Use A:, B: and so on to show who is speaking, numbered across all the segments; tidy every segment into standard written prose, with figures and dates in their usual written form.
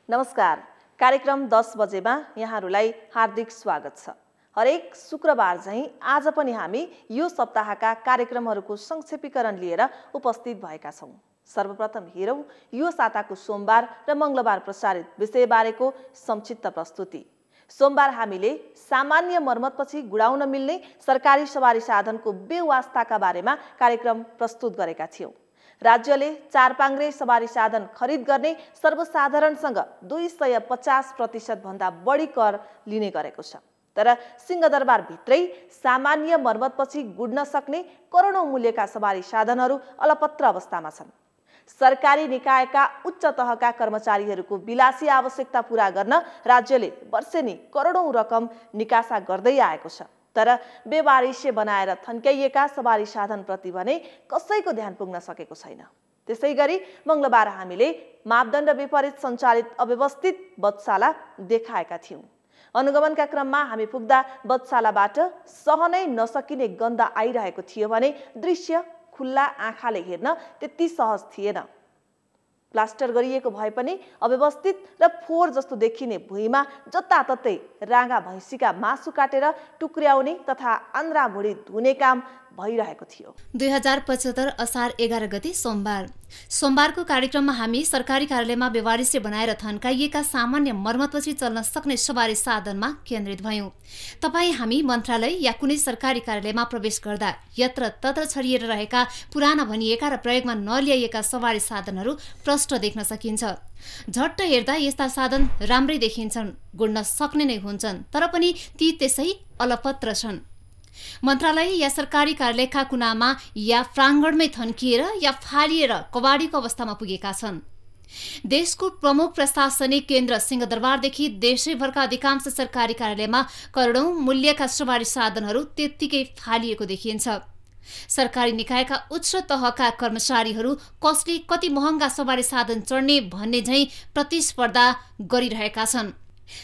A: नमस्कार। कार्यक्रम 10 बजेमा यहाँहरूलाई हार्दिक स्वागत छ। हरेक शुक्रबार झैं आज पनि हामी यो सप्ताहका कार्यक्रमहरूको संक्षेपीकरण लिएर उपस्थित भएका छौं। सर्वप्रथम हेरौं यो साताको सोमबार र मंगलबार प्रसारित विषयबारेको संक्षिप्त प्रस्तुति। सोमबार हामीले सामान्य मर्मतपछि गुडाउन मिल्ने सरकारी सवारी साधनको बेवास्ताका बारेमा कार्यक्रम प्रस्तुत गरेका थियौं। राज्यले चारपाङ्ग्रे सवारी साधन खरिद गर्ने सर्वसाधारणसँग 250% भन्दा बढी कर लिने गरेको छ। तर सिंहदरबार भित्रै सामान्य मर्मतपछि गुड्न सक्ने करोडौं मूल्यका सवारी साधनहरू अलपत्र अवस्थामा छन्। सरकारी निकायका उच्च तहका कर्मचारीहरूको विलासी आवश्यकता पूरा गर्न राज्यले वर्षेनी करोडौं रकम निकासा गर्दै आएको छ। तर बेवारिसे बनाएर थन्क्याइएका सवारी साधनप्रति भने कसैको ध्यान पुग्न सकेको छैन। त्यसैगरी मंगलबार हामीले मापदण्ड विपरीत सञ्चालित अव्यवस्थित बधशाला देखाएका थियौं। अनुगमनका क्रममा हामी पुग्दा बधशालाबाट सहनै नसकिने गन्ध आइरहेको थियो भने दृश्य खुल्ला आँखाले हेर्न त्यति सहज थिएन। प्लास्टर गरिएको भए पनि अव्यवस्थित र फोहोर जस्तो देखिने भुइँमा जताततै राँगा भैँसीका मासु काटेर टुक्र्याउने तथा आन्द्रा भुँडी धुने काम भइरहेको थियो।
B: 2075 असार 11 गते सोमबारको कार्यक्रममा हामी सरकारी कार्यालयमा बेवारिसे बनाएर थन्काइएका सामान्य मर्मतपछि चल्न सक्ने सवारी साधनमा केन्द्रित भयौं। तपाई हामी मन्त्रालय या कुनै सरकारी कार्यालयमा प्रवेश गर्दा यत्र तत्र छरिएर रहेका पुराना भनिएका र प्रयोगमा नल्याइएका सवारी साधनहरू प्रष्ट देख्न सकिन्छ। झट्ट हेर्दा यस्ता साधन राम्रै देखिन्छन्, गुड्न सक्ने नै हुन्छन्, तर पनि ती त्यसै अलपत्र छन्। मन्त्रालय या सरकारी कार्यालयका कुनामा या प्राङ्गणमै थन्किएर या फालिएर कवाडीको अवस्थामा पुगेका छन्। देशको प्रमुख प्रशासनिक केन्द्र सिंहदरबारदेखि देशैभरका अधिकांश सरकारी कार्यालयमा करोडौं मूल्यका सवारी साधनहरू त्यत्तिकै फालिएको देखिन्छ। सरकारी निकायका उच्च तहका कर्मचारीहरू कसले कति महँगा सवारी साधन चढ्ने भन्ने झैं प्रतिस्पर्धा गरिरहेका छन्।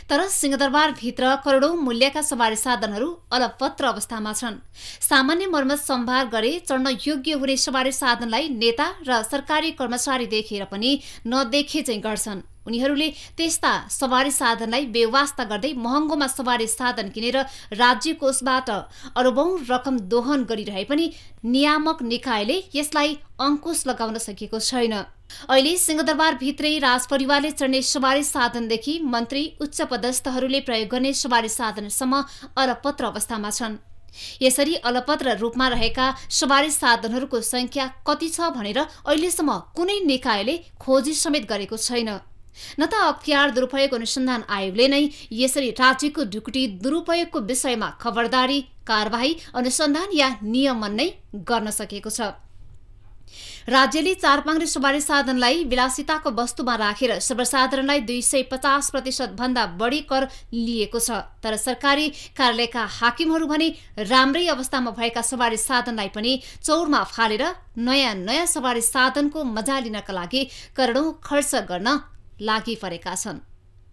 B: तर सिंहदरबार भित्र करोडौं मूल्यका सवारी साधनहरू अलपत्र अवस्थामा छन्। सामान्य मर्मत सम्भार गरे चढ्न योग्य हुने सवारी साधनलाई नेता र सरकारी कर्मचारी देखेर पनि नदेखे चाहिँ गर्छन्। उनीहरूले त्यस्ता सवारी साधनलाई बेवास्ता गर्दै महँगोमा सवारी साधन किनेर राज्य कोषबाट अरबौं रकम दोहन गरिरहे पनि नियामक निकायले यसलाई अंकुश लगाउन सकेको छैन। अहिले सिंहदरबार भित्रै राजपरिवारले चढ्ने सवारी साधनदेखि मन्त्री उच्च पदस्थहरूले प्रयोग गर्ने सवारी साधनसम्म अलपत्र अवस्थामा छन्। यसरी अलपत्र रूपमा रहेका सवारी साधनहरूको संख्या कति छ भनेर अहिलेसम्म कुनै निकायले खोजी समेत गरेको छैन। न त अख्तियार दुरुपयोग अनुसन्धान आयोगले नै यसरी राज्यको ढुकुटी दुरुपयोगको विषयमा खबरदारी, कारबाही, अनुसन्धान या नियमन नै गर्न सकेको छ। राज्यले चारपाङ्ग्रे सवारी साधनलाई विलासिताको वस्तुमा राखेर सर्वसाधारणलाई 250% भन्दा बढी कर लिएको छ। तर सरकारी कार्यालयका हाकिमहरू भने राम्रै अवस्थामा भएका सवारी साधनलाई पनि चौरमा फालेर नयाँ सवारी साधनको मजा लिनका लागि करोडौं खर्च गर्न लागि परेका छन्।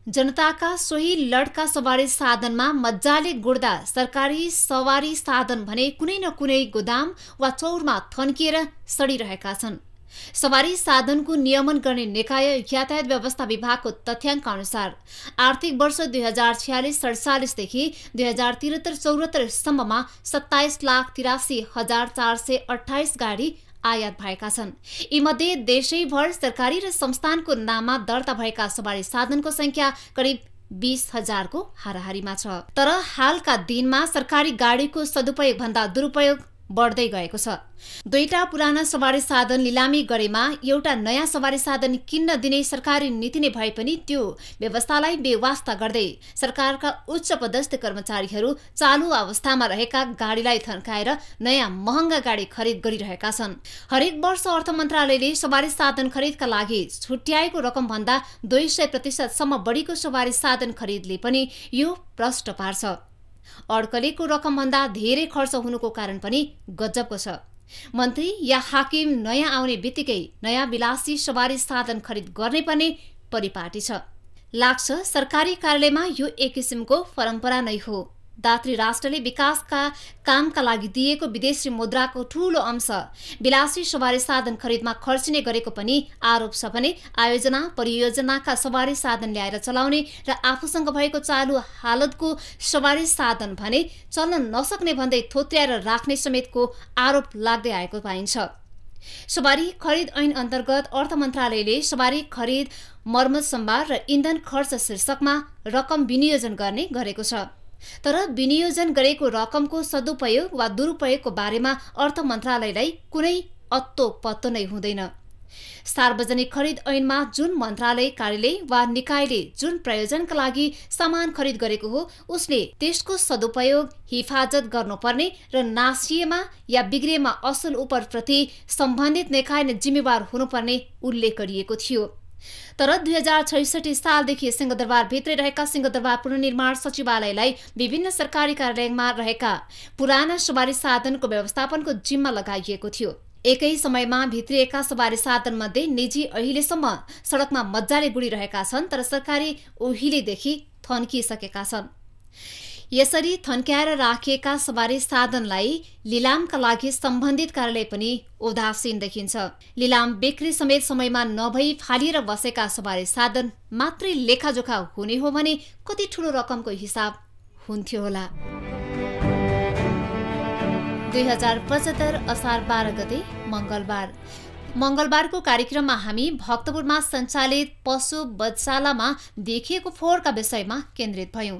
B: जनताका सोही लडका सवारी साधनमा मजाले गुड्दा सरकारी सवारी साधन भने कुनै न कुनै गोदाम वा चौरमा थन्किएर सडिरहेका छन्। सवारी साधनको नियमन गर्ने निकाय यातायात व्यवस्था विभागको तथ्याङ्क अनुसार आर्थिक वर्ष 2046-47 देखि 2073-74 सम्ममा 27,83,428 गाडी आयात भएका छन्। यीमध्ये देशैभर सरकारी र संस्थानको नाममा दर्ता भएका सवारी साधनको संख्या करिब 20,000 को हाराहारीमा छ। तर हालका दिनमा सरकारी गाडीको सदुपयोग भन्दा दुरुपयोग बढ्दै गएको छ। दुईटा पुराना सवारी साधन लिलामी गरेमा एउटा नयाँ सवारी साधन किन्न दिने सरकारी नीति नै भए पनि त्यो व्यवस्थालाई बेवास्ता गर्दै सरकारका उच्च पदस्थ कर्मचारीहरू चालु अवस्थामा रहेका गाडीलाई थन्काएर नयाँ महँगा गाडी खरिद गरिरहेका छन्। हरेक वर्ष अर्थ मन्त्रालयले सवारी साधन खरिदका लागि छुट्याएको रकम भन्दा 200% सम्म बढीको सवारी साधन खरिदले पनि यो प्रष्ट पार्छ। अड्कलेको रकम भन्दा धेरै खर्च हुनुको कारण पनि गजबको छ। मन्त्री या हाकिम नयाँ आउने बित्तिकै नयाँ विलासी सवारी साधन खरिद गर्ने पनि परिपाटी छ। लाग्छ सरकारी कार्यालयमा यो एक किसिमको परम्परा नै हो। दात्री राष्ट्रले विकासका कामका लागि दिएको विदेशी मुद्राको ठूलो अंश विलासी सवारी साधन खरिदमा खर्चिने गरेको पनि आरोप छ भने आयोजना परियोजनाका सवारी साधन ल्याएर चलाउने र आफूसँग भएको चालु हालतको सवारी साधन भने चल्न नसक्ने भन्दै थोत्र्याएर राख्ने समेतको आरोप लाग्दै आएको पाइन्छ। सवारी खरिद ऐन अन्तर्गत अर्थ मन्त्रालयले सवारी खरिद मर्मत सम्भार र इन्धन खर्च शीर्षकमा रकम विनियोजन गर्ने गरेको छ। तर विनियोजन गरेको रकमको सदुपयोग वा दुरुपयोगको बारेमा अर्थ मन्त्रालयलाई कुनै अत्तो पत्तो नै हुँदैन। सार्वजनिक खरिद ऐनमा जुन मन्त्रालय कार्यालय वा निकायले जुन प्रयोजनका लागि सामान खरिद गरेको हो उसले त्यसको सदुपयोग हिफाजत गर्नुपर्ने र नासिएमा या बिग्रिएमा असल उपरप्रति सम्बन्धित निकाय नै जिम्मेवार हुनुपर्ने उल्लेख गरिएको थियो। तर 2066 सालदेखि सिंहदरबारभित्रै रहेका सिंहदरबार पुनर्निर्माण सचिवालयलाई विभिन्न सरकारी कार्यालयमा रहेका पुराना सवारी साधनको व्यवस्थापनको जिम्मा लगाइएको थियो। एकै समयमा भित्रिएका सवारी साधन मध्ये निजी अहिलेसम्म सडकमा मजाले गुडिरहेका छन्, तर सरकारी उहिलेदेखि थन्किसकेका छन्। यसरी थन्क्याएर राखिएका सवारी साधनलाई लिलामका लागि सम्बन्धित कार्यालय पनि उदासीन देखिन्छ। लिलाम बिक्री समेत समयमा नभई फालिएर बसेका सवारी साधन मात्रै लेखाजोखा हुने हो भने कति ठूलो रकमको हिसाब हुन्थ्यो होला। 2075 असार 12 गते मंगलबारको कार्यक्रममा हामी भक्तपुरमा सञ्चालित पशु बधशालामा देखिएको फोहोरका विषयमा केन्द्रित भयौं।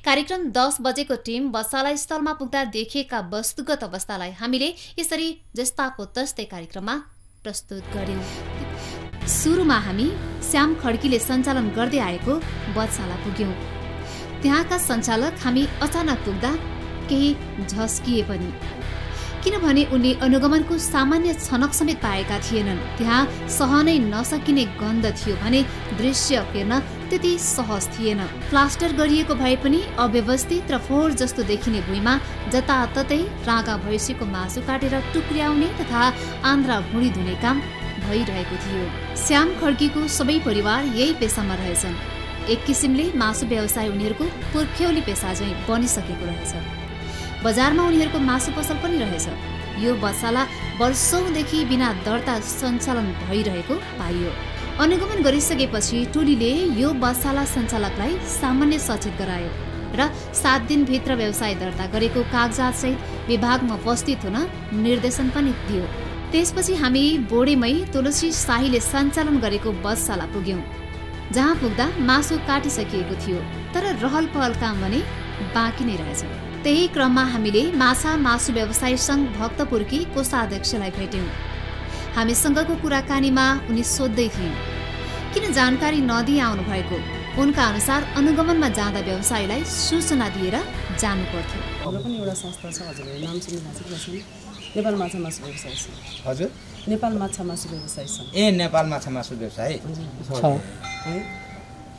B: कार्यक्रम 10 बजेको टिम बधशाला स्थलमा पुग्दा देखिएका वस्तुगत अवस्थालाई हामीले यसरी जस्ताको तस्तै कार्यक्रममा प्रस्तुत गर्यौं। सुरुमा हामी श्याम खड्कीले सञ्चालन गर्दै आएको बधशाला पुग्यौं। त्यहाँका सञ्चालक हामी अचानक पुग्दा केही झस्किए पनि, किनभने उनले अनुगमनको सामान्य छनक समेत पाएका थिएनन्। त्यहाँ सहनै नसकिने गन्ध थियो भने दृश्य हेर्न त्यति सहज थिएन। प्लास्टर गरिएको भए पनि अव्यवस्थित र फोहोर जस्तो देखिने भुइँमा जताततै रागा भैँसीको मासु काटेर टुक्र्याउने तथा आन्द्रा भुँडी धुने काम भइरहेको थियो। श्याम खड्कीको सबै परिवार यही पेसामा रहेछन्। एक किसिमले मासु व्यवसाय उनीहरूको पुर्ख्यौली पेसा झैं बनिसकेको रहेछ। बजारमा उनीहरूको मासु पसल पनि रहेछ। यो बधशाला वर्षौंदेखि बिना दर्ता सञ्चालन भइरहेको पाइयो। अनुगमन गरिसकेपछि टोलीले यो बधशाला सञ्चालकलाई सामान्य सचेत गरायो र 7 दिनभित्र व्यवसाय दर्ता गरेको कागजातसहित विभागमा उपस्थित हुन निर्देशन पनि दियो। त्यसपछि हामी बोडेमै तुलसी शाहीले सञ्चालन गरेको बधशाला पुग्यौं, जहाँ पुग्दा मासु काटिसकिएको थियो, तर रहल पहल काम भने बाँकी नै रहेछ। त्यही क्रममा हामीले माछा मासु व्यवसाय संघ भक्तपुरकी कोषाध्यक्षलाई भेट्यौं। हामीसँगको कुराकानीमा उनी सोध्दै थिइन् किन जानकारी नदिई आउनु भएको। उनका अनुसार अनुगमनमा जाँदा व्यवसायलाई सूचना दिएर जानु पर्थ्यो।
C: हाम्रो पनि एउटा संस्था छ हजुर, नाम चाहिँ थाहा छ, नेपाल माछा मासु व्यवसाय संघ।
D: हजुर,
C: नेपाल माछा मासु व्यवसाय संघ।
D: ए नेपाल माछा मासु व्यवसाय
C: छ है,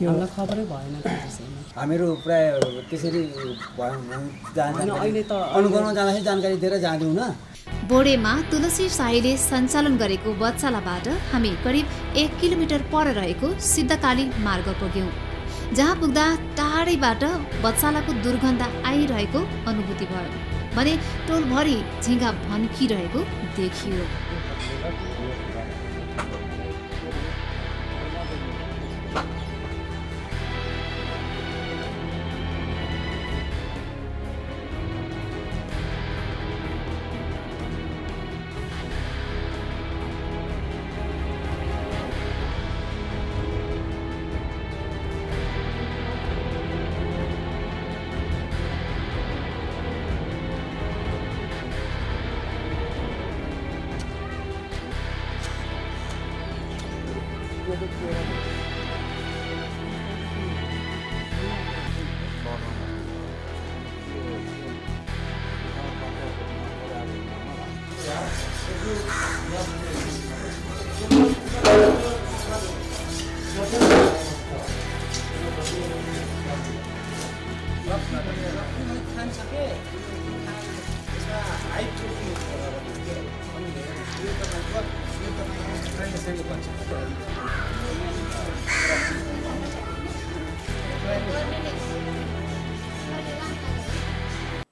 C: हामीलाई खबरै भएन त्यो विषयमा।
E: हामीहरू प्राय त्यसरी
C: अहिले त
E: अनुगमनमा जाँदाखेरि जानकारी दिएर जाँदैनौँ न।
B: बोडेमा तुलसी शाहीले सञ्चालन गरेको बधशालाबाट हामी करिब 1 किलोमिटर पर रहेको सिद्धकाली मार्ग पुग्यौं, जहाँ पुग्दा टाढैबाट बधशालाको दुर्गन्ध आइरहेको अनुभूति भयो भने टोलभरि झिङ्गा भन्किरहेको देखियो।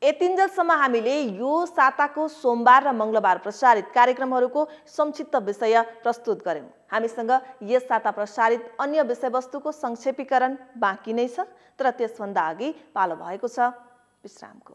A: यतिन्जेलसम्म हामीले यो साताको सोमबार र मंगलबार प्रसारित कार्यक्रमहरूको संक्षिप्त विषय प्रस्तुत गर्यौं। हामीसँग यस साता प्रसारित अन्य विषयवस्तुको संक्षेपीकरण बाँकी नै छ, तर त्यसभन्दा अघि पालो भएको छ विश्रामको।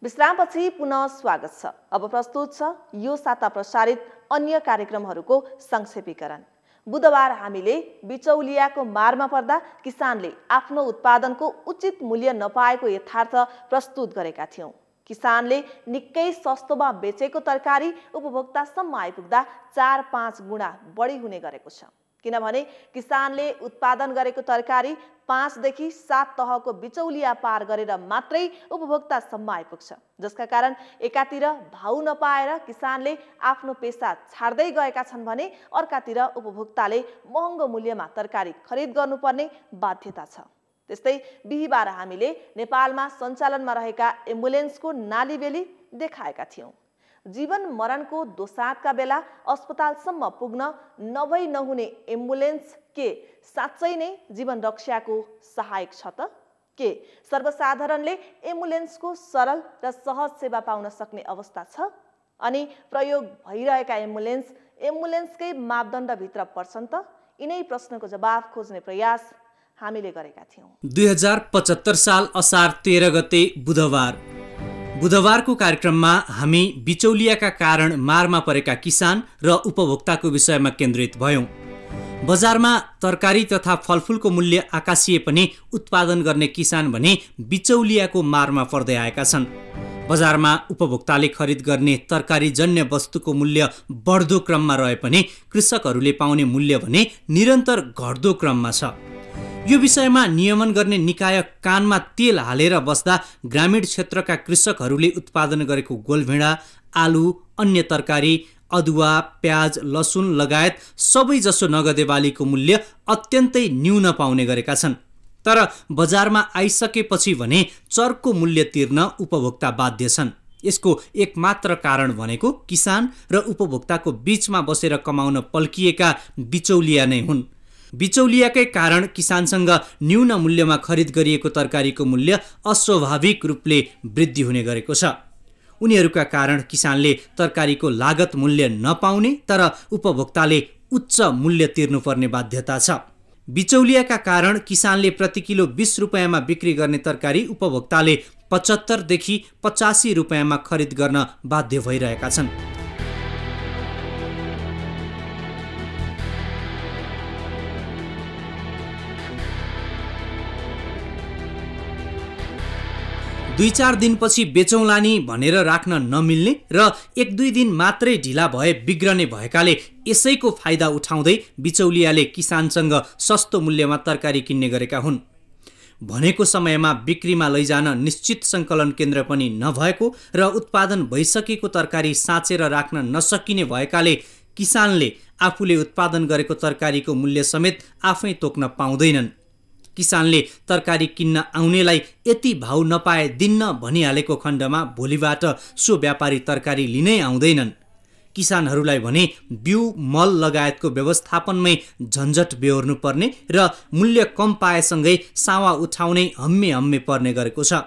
A: विश्रामपछि पुनः स्वागत छ। अब प्रस्तुत छ यो साता प्रसारित अन्य कार्यक्रमहरूको संक्षेपीकरण। बुधबार हामीले बिचौलियाको मारमा पर्दा किसानले आफ्नो उत्पादनको उचित मूल्य नपाएको यथार्थ प्रस्तुत गरेका थियौं। किसानले निकै सस्तोमा बेचेको तरकारी उपभोक्तासम्म आइपुग्दा 4-5 गुणा बढी हुने गरेको छ। किनभने किसानले उत्पादन गरेको तरकारी 5 देखि 7 तहको बिचौलिया पार गरेर मात्रै उपभोक्तासम्म आइपुग्छ, जसका कारण एकातिर भाउ नपाएर किसानले आफ्नो पेसा छाड्दै गएका छन् भने अर्कातिर उपभोक्ताले महँगो मूल्यमा तरकारी खरिद गर्नुपर्ने बाध्यता छ। त्यस्तै बिहीबार हामीले नेपालमा सञ्चालनमा रहेका एम्बुलेन्सको नालीबेली देखाएका थियौं। जीवन मरणको दोसाँधका बेला अस्पतालसम्म पुग्न नभई नहुने एम्बुलेन्स के साँच्चै नै जीवन रक्षाको सहायक छ त? के सर्वसाधारणले एम्बुलेन्सको सरल र सहज सेवा पाउन सक्ने अवस्था छ? अनि प्रयोग भइरहेका एम्बुलेन्सकै मापदण्डभित्र पर्छन् त? यिनै प्रश्नको जवाफ खोज्ने प्रयास हामीले गरेका थियौं।
F: 2075 साल असार 13 गते बुधबारको कार्यक्रममा हामी बिचौलियाका कारण मारमा परेका किसान र उपभोक्ताको विषयमा केन्द्रित भयौं। बजारमा तरकारी तथा फलफुलको मूल्य आकाशिए पनि उत्पादन गर्ने किसान भने बिचौलियाको मारमा पर्दै आएका छन्। बजारमा उपभोक्ताले खरिद गर्ने तरकारीजन्य वस्तुको मूल्य बढ्दो क्रममा रहे पनि कृषकहरूले पाउने मूल्य भने निरन्तर घट्दो क्रममा छ। यो विषयमा नियमन गर्ने निकाय कानमा तेल हालेर बस्दा ग्रामीण क्षेत्रका कृषकहरूले उत्पादन गरेको गोलभेडा, आलु, अन्य तरकारी, अदुवा, प्याज, लसुन लगायत सबैजसो नगदे बालीको मूल्य अत्यन्तै न्यून पाउने गरेका छन्। तर बजारमा आइसकेपछि भने चर्को मूल्य तिर्न उपभोक्ता बाध्य छन्। यसको एकमात्र कारण भनेको किसान र उपभोक्ताको बीचमा बसेर कमाउन पल्किएका बिचौलिया नै हुन्। बिचौलियाकै कारण किसानसँग न्यून मूल्यमा खरिद गरिएको तरकारीको मूल्य अस्वाभाविक रूपले वृद्धि हुने गरेको छ। उनीहरूका कारण किसानले तरकारीको लागत मूल्य नपाउने तर उपभोक्ताले उच्च मूल्य तिर्नुपर्ने बाध्यता छ। बिचौलियाका कारण किसानले प्रति किलो 20 रुपैयाँमा बिक्री गर्ने तरकारी उपभोक्ताले 75 देखि 85 रुपैयाँमा खरिद गर्न बाध्य भइरहेका छन्। दुई 4 दिनपछि बेचौँला नि भनेर राख्न नमिल्ने र 1-2 दिन मात्रै ढिला भए बिग्रने भएकाले यसैको फाइदा उठाउँदै बिचौलियाले किसानसँग सस्तो मूल्यमा तरकारी किन्ने गरेका हुन्। भनेको समयमा बिक्रीमा लैजान निश्चित सङ्कलन केन्द्र पनि नभएको र उत्पादन भइसकेको तरकारी साँचेर राख्न नसकिने भएकाले किसानले आफूले उत्पादन गरेको तरकारीको मूल्य समेत आफै तोक्न पाउँदैनन्। किसानले तरकारी किन्न आउनेलाई यति भाउ नपाए दिन्न भनिहालेको खण्डमा भोलिबाट सो व्यापारी तरकारी लिनै आउँदैनन्। किसानहरूलाई भने बिउ, मल लगायतको व्यवस्थापनमै झन्झट बेहोर्नु पर्ने र मूल्य कम पाएसँगै सावा उठाउनै हम्मे पर्ने गरेको छ।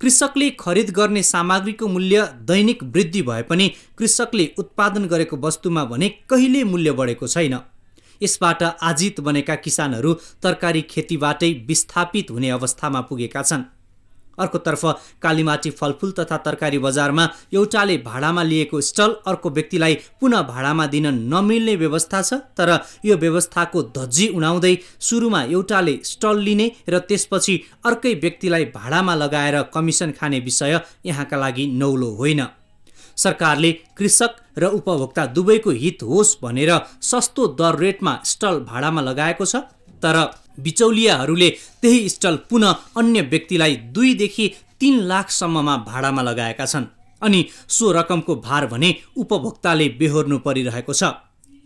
F: कृषकले खरिद गर्ने सामग्रीको मूल्य दैनिक वृद्धि भए पनि कृषकले उत्पादन गरेको वस्तुमा भने कहिले मूल्य बढेको छैन। यसबाट आजित बनेका किसानहरू तरकारी खेतीबाटै विस्थापित हुने अवस्थामा पुगेका छन्। अर्कोतर्फ कालीमाटी फलफुल तथा तरकारी बजारमा एउटाले भाडामा लिएको स्टल अर्को व्यक्तिलाई पुनः भाडामा दिन नमिल्ने व्यवस्था छ। तर यो व्यवस्थाको धज्जी उडाउँदै सुरुमा एउटाले स्टल लिने र त्यसपछि अर्कै व्यक्तिलाई भाडामा लगाएर कमिसन खाने विषय यहाँका लागि नौलो होइन। सरकारले कृषक र उपभोक्ता दुवैको हित होस् भनेर सस्तो दर रेटमा स्टल भाडामा लगाएको छ। तर बिचौलियाहरूले त्यही स्टल पुनः अन्य व्यक्तिलाई 2 देखि 3 लाखसम्ममा भाडामा लगाएका छन्। अनि सो रकमको भार भने उपभोक्ताले बेहोर्नु परिरहेको छ,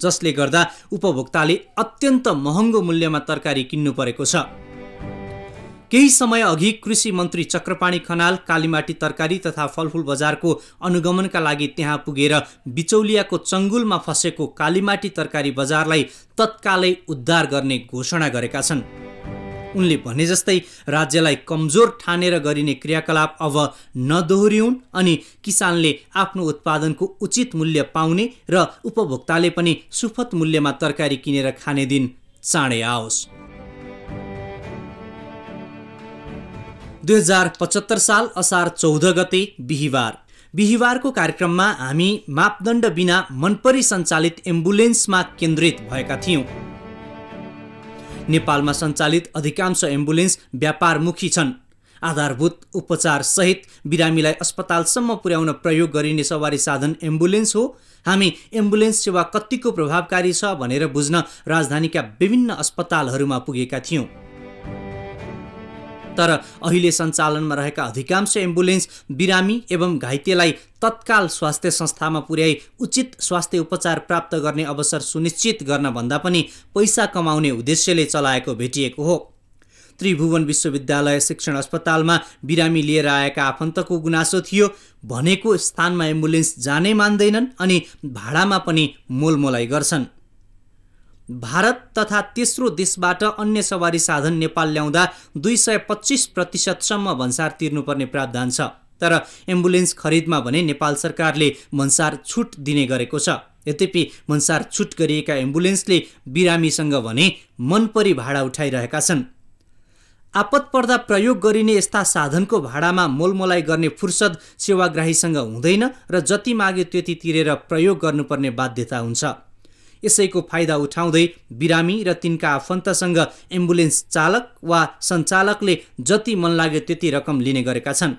F: जसले गर्दा उपभोक्ताले अत्यन्त महँगो मूल्यमा तरकारी किन्नु परेको छ। केही समय अघि कृषि मन्त्री चक्रपाणी खनाल कालीमाटी तरकारी तथा फलफुल बजारको अनुगमनका लागि त्यहाँ पुगेर बिचौलियाको चङ्गुलमा फसेको कालीमाटी तरकारी बजारलाई तत्कालै उद्धार गर्ने घोषणा गरेका छन्। उनले भने जस्तै राज्यलाई कमजोर ठानेर गरिने क्रियाकलाप अब नदोहोरिउन् अनि किसानले आफ्नो उत्पादनको उचित मूल्य पाउने र उपभोक्ताले पनि सुपथ मूल्यमा तरकारी किनेर खाने दिन चाँडै आओस्। 2075 साल असार 14 गते बिहिबारको कार्यक्रममा हामी मापदण्ड बिना मनपरी सञ्चालित एम्बुलेन्समा केन्द्रित भएका थियौँ। नेपालमा सञ्चालित अधिकांश एम्बुलेन्स व्यापारमुखी छन्। आधारभूत उपचार सहित बिरामीलाई अस्पतालसम्म पुर्याउन प्रयोग गरिने सवारी साधन एम्बुलेन्स हो। हामी एम्बुलेन्स सेवा कतिको प्रभावकारी छ भनेर बुझ्न राजधानीका विभिन्न अस्पतालहरूमा पुगेका थियौँ। तर अहिले सञ्चालनमा रहेका अधिकांश एम्बुलेन्स बिरामी एवं घाइतेलाई तत्काल स्वास्थ्य संस्थामा पुर्याई उचित स्वास्थ्य उपचार प्राप्त गर्ने अवसर सुनिश्चित गर्न भन्दा पनि पैसा कमाउने उद्देश्यले चलाएको भेटिएको हो। त्रिभुवन विश्वविद्यालय शिक्षण अस्पतालमा बिरामी लिएर आएका आफन्तको गुनासो थियो, भनेको स्थानमा एम्बुलेन्स जानै मान्दैनन् अनि भाडामा पनि मोलमोलाई गर्छन्। भारत तथा तेस्रो देशबाट अन्य सवारी साधन नेपाल ल्याउँदा 225% भन्सार तिर्नुपर्ने प्रावधान छ। तर एम्बुलेन्स खरिदमा भने नेपाल सरकारले भन्सार छुट दिने गरेको छ। यद्यपि भन्सार छुट गरिएका एम्बुलेन्सले बिरामीसँग भने मनपरी भाडा उठाइरहेका छन्। आपत पर्दा प्रयोग गरिने यस्ता साधनको भाडामा मोलमोलाई गर्ने फुर्सद सेवाग्राहीसँग हुँदैन र जति माग्यो त्यति तिरेर प्रयोग गर्नुपर्ने बाध्यता हुन्छ। यसैको फाइदा उठाउँदै बिरामी र तिनका आफन्तसँग एम्बुलेन्स चालक वा सञ्चालकले जति मन लाग्यो त्यति रकम लिने गरेका छन्।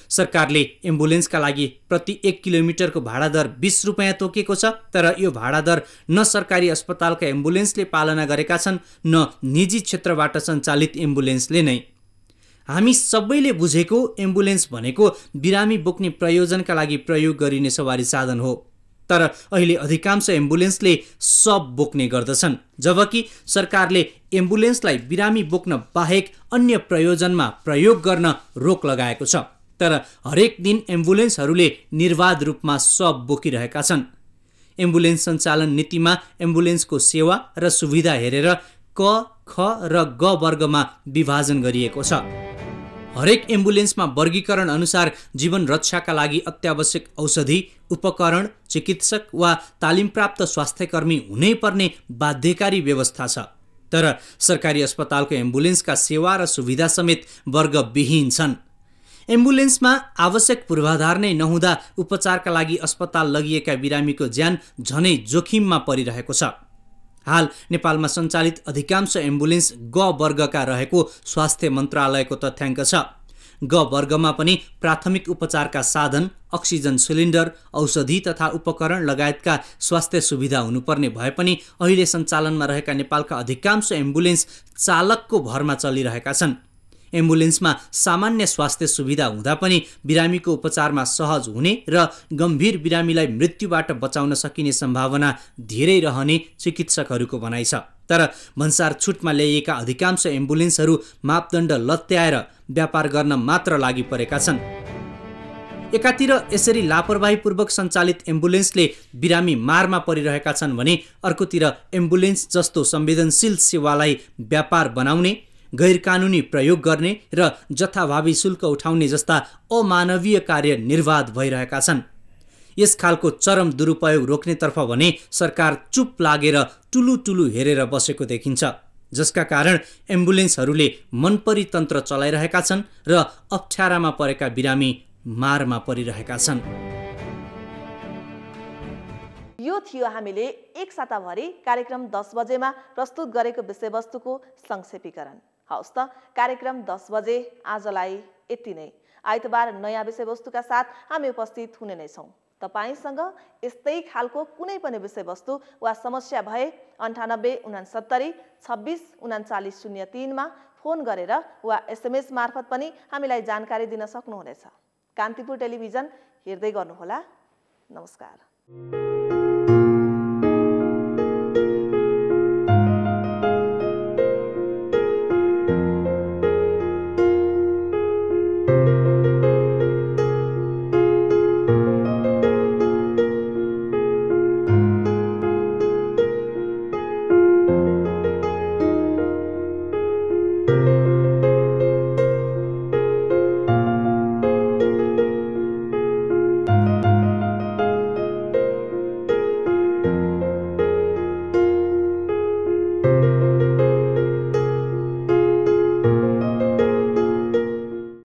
F: सरकारले एम्बुलेन्सका लागि प्रति 1 किलोमिटरको भाडा दर 20 रुपैयाँ तोकेको छ। तर यो भाडा दर न सरकारी अस्पतालका एम्बुलेन्सले पालना गरेका छन् न निजी क्षेत्रबाट सञ्चालित एम्बुलेन्सले नै। हामी सबैले बुझेको एम्बुलेन्स भनेको बिरामी बोक्ने प्रयोजनका लागि प्रयोग गरिने सवारी साधन हो। तर अहिले अधिकांश एम्बुलेन्सले सब बोक्ने गर्दछन्, जबकि सरकारले एम्बुलेन्सलाई बिरामी बोक्न बाहेक अन्य प्रयोजनमा प्रयोग गर्न रोक लगाएको छ। तर हरेक दिन एम्बुलेन्सहरूले निर्वाध रूपमा सब बोकिरहेका छन्। एम्बुलेन्स सञ्चालन नीतिमा एम्बुलेन्सको सेवा र सुविधा हेरेर क, ख र ग वर्गमा विभाजन गरिएको छ। हरेक एम्बुलेन्समा वर्गीकरण अनुसार जीवन रक्षाका लागि अत्यावश्यक औषधि, उपकरण, चिकित्सक वा तालिमप्राप्त स्वास्थ्यकर्मी हुनैपर्ने बाध्यकारी व्यवस्था छ। तर सरकारी अस्पतालको एम्बुलेन्सका सेवा र सुविधा समेत वर्गविहीन छन्। एम्बुलेन्समा आवश्यक पूर्वाधार नै नहुँदा उपचारका लागि अस्पताल लगिएका बिरामीको ज्यान झनै जोखिममा परिरहेको छ। हाल नेपालमा सञ्चालित अधिकांश एम्बुलेन्स ग वर्गका रहेको स्वास्थ्य मन्त्रालयको तथ्याङ्क छ। ग वर्गमा पनि प्राथमिक उपचारका साधन, अक्सिजन सिलिन्डर, औषधि तथा उपकरण लगायतका स्वास्थ्य सुविधा हुनुपर्ने भए पनि अहिले सञ्चालनमा रहेका नेपालका अधिकांश एम्बुलेन्स चालकको भरमा चलिरहेका छन्। एम्बुलेन्समा सामान्य स्वास्थ्य सुविधा हुँदा पनि बिरामीको उपचारमा सहज हुने र गम्भीर बिरामीलाई मृत्युबाट बचाउन सकिने सम्भावना धेरै रहने चिकित्सकहरूको भनाइ छ। तर भन्सार छुटमा ल्याइएका अधिकांश एम्बुलेन्सहरू मापदण्ड लत्याएर व्यापार गर्न मात्र लागि परेका छन्। एकातिर यसरी लापरवाहीपूर्वक सञ्चालित एम्बुलेन्सले बिरामी मारमा परिरहेका छन् भने अर्कोतिर एम्बुलेन्स जस्तो संवेदनशील सेवालाई व्यापार बनाउने, गैरकानुनी प्रयोग गर्ने र जथाभावी शुल्क उठाउने जस्ता अमानवीय कार्य निर्वाध भइरहेका छन्। यस खालको चरम दुरुपयोग रोक्नेतर्फ भने सरकार चुप लागेर टुलु हेरेर बसेको देखिन्छ, जसका कारण एम्बुलेन्सहरूले मनपरी तन्त्र चलाइरहेका छन् र अप्ठ्यारामा परेका बिरामी मारमा परिरहेका छन्।
A: यो थियो हामीले एक साताभरि कार्यक्रम 10 बजेमा प्रस्तुत गरेको विषयवस्तुको संक्षेपीकरण। हवस् त, कार्यक्रम 10 बजे आजलाई यति नै। आइतबार नयाँ विषयवस्तुका साथ हामी उपस्थित हुने नै छौँ। तपाईसँग यस्तै खालको कुनै पनि विषयवस्तु वा समस्या भए 98 69 26 3903 मा फोन गरेर वा SMS मार्फत पनि हामीलाई जानकारी दिन सक्नुहुनेछ। कान्तिपुर टेलिभिजन हेर्दै गर्नुहोला। नमस्कार।